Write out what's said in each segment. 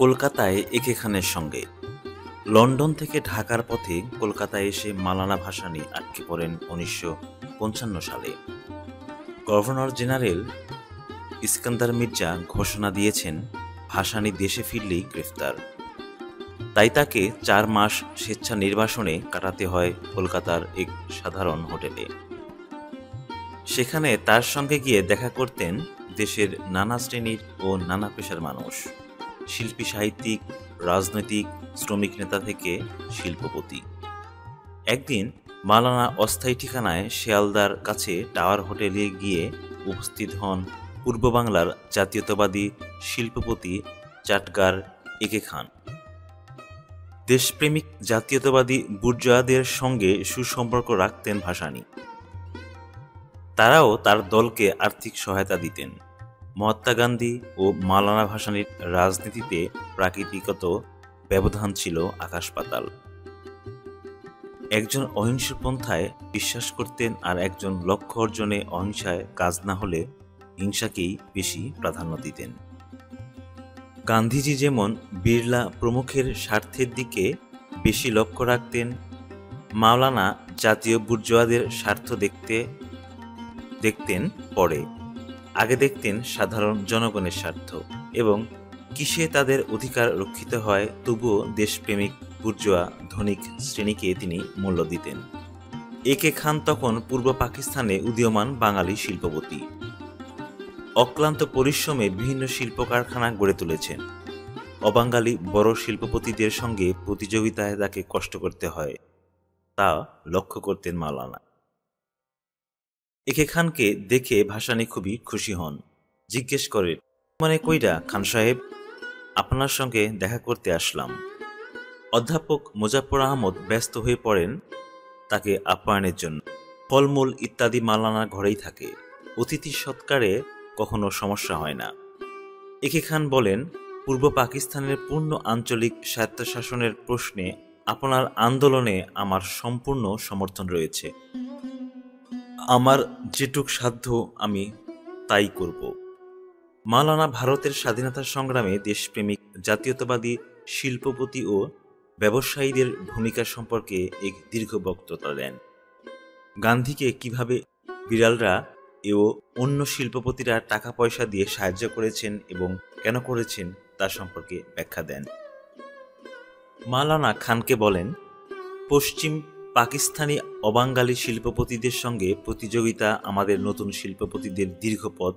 কলকাতায় একে খানের সঙ্গে। লন্ডন থেকে ঢাকার পথে কলকাতায় এসে মাওলানা ভাসানী আটকে পড়েন 1955 সালে। গভর্নর জেনারেল ইস্কান্দার মির্জা ঘোষণা দিয়েছেন ভাসানী দেশে ফিরলেই গ্রেফতার। তাই তাকে 4 মাস স্বেচ্ছা নির্বাসনে কাটাতে হয় কলকাতার এক সাধারণ হোটেলে। সেখানে তার সঙ্গে গিয়ে দেখা করতেন দেশের নানা শ্রেণীর ও নানা পেশার মানুষ, শিল্পী, সাহিত্যিক, রাজনৈতিক, শ্রমিক নেতা থেকে শিল্পপতি। একদিন মাওলানা অস্থায়ী ঠিকানায় শিয়ালদার কাছে টাওয়ার হোটেলে গিয়ে উপস্থিত হন পূর্ব বাংলার জাতীয়তাবাদী শিল্পপতি চাটগার একে খান। দেশপ্রেমিক জাতীয়তাবাদী বুর্জোয়াদের সঙ্গে সুসম্পর্ক রাখতেন ভাসানী। তারাও তার দলকে আর্থিক সহায়তা দিতেন। মহাত্মা গান্ধী ও মাওলানা ভাসানীর রাজনীতিতে প্রাকৃতিকত ব্যবধান ছিল আকাশ পাতাল। একজন অহিংস পন্থায় বিশ্বাস করতেন, আর একজন লক্ষ্য অর্জনে অহিংসায় কাজ না হলে হিংসাকেই বেশি প্রাধান্য দিতেন। গান্ধীজি যেমন বিড়লা প্রমুখের স্বার্থের দিকে বেশি লক্ষ্য রাখতেন, মাওলানা জাতীয় বুর্জোয়াদের স্বার্থ দেখতেন পরে, আগে দেখতেন সাধারণ জনগণের স্বার্থ এবং কিসে তাদের অধিকার রক্ষিত হয়। তবুও দেশপ্রেমিক বুর্জোয়া ধনিক শ্রেণীকে তিনি মূল্য দিতেন। একে খান তখন পূর্ব পাকিস্তানে উদীয়মান বাঙালি শিল্পপতি। অক্লান্ত পরিশ্রমে বিভিন্ন শিল্প কারখানা গড়ে তুলেছেন। অবাঙালি বড় শিল্পপতিদের সঙ্গে প্রতিযোগিতায় তাকে কষ্ট করতে হয়, তা লক্ষ্য করতেন মাওলানা। একে খানকে দেখে ভাসানী খুবই খুশি হন। জিজ্ঞেস করেন, মানে কইরা খান সাহেব, আপনার সঙ্গে দেখা করতে আসলাম। অধ্যাপক মুজাফফর আহমদ ব্যস্ত হয়ে পড়েন তাকে আপ্যায়নের জন্য। ফলমূল ইত্যাদি মাওলানার ঘরেই থাকে। অতিথি সৎকারে কখনো সমস্যা হয় না। একে খান বলেন, পূর্ব পাকিস্তানের পূর্ণ আঞ্চলিক স্বায়ত্তশাসনের প্রশ্নে আপনার আন্দোলনে আমার সম্পূর্ণ সমর্থন রয়েছে। আমার যেটুক সাধ্য আমি তাই করব। মাওলানা ভারতের স্বাধীনতা সংগ্রামে দেশপ্রেমিক জাতীয়তাবাদী শিল্পপতি ও ব্যবসায়ীদের ভূমিকা সম্পর্কে এক দীর্ঘ বক্তৃতা দেন। গান্ধীকে কিভাবে বিড়ালরা ও অন্য শিল্পপতিরা টাকা পয়সা দিয়ে সাহায্য করেছেন এবং কেন করেছেন তা সম্পর্কে ব্যাখ্যা দেন। মাওলানা খানকে বলেন, পশ্চিম পাকিস্তানি অবাঙালি শিল্পপতিদের সঙ্গে প্রতিযোগিতা আমাদের নতুন শিল্পপতিদের দীর্ঘ পথ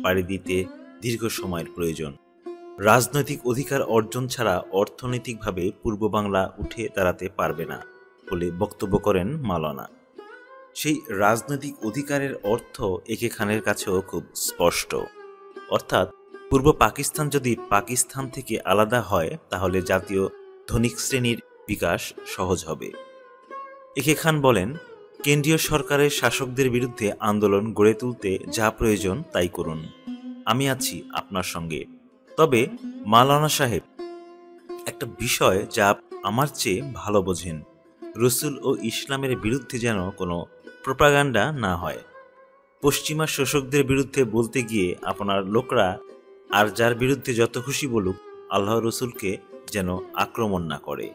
পাড়ি দিতে দীর্ঘ সময়ের প্রয়োজন। রাজনৈতিক অধিকার অর্জন ছাড়া অর্থনৈতিকভাবে পূর্ব বাংলা উঠে দাঁড়াতে পারবে না বলে বক্তব্য করেন মাওলানা। সেই রাজনৈতিক অধিকারের অর্থ একে খানের কাছেও খুব স্পষ্ট। অর্থাৎ পূর্ব পাকিস্তান যদি পাকিস্তান থেকে আলাদা হয় তাহলে জাতীয় ধনিক শ্রেণীর বিকাশ সহজ হবে। একে খান বলেন, কেন্দ্রীয় সরকারের শাসকদের বিরুদ্ধে আন্দোলন গড়ে তুলতে যা প্রয়োজন তাই করুন, আমি আছি আপনার সঙ্গে। তবে মাওলানা সাহেব, একটা বিষয় যা আমার চেয়ে ভালো বোঝেন, রসুল ও ইসলামের বিরুদ্ধে যেন কোনো প্রোপাগান্ডা না হয়। পশ্চিমা শোষকদের বিরুদ্ধে বলতে গিয়ে আপনার লোকরা আর যার বিরুদ্ধে যত খুশি বলুক, আল্লাহ রসুলকে যেন আক্রমণ না করে।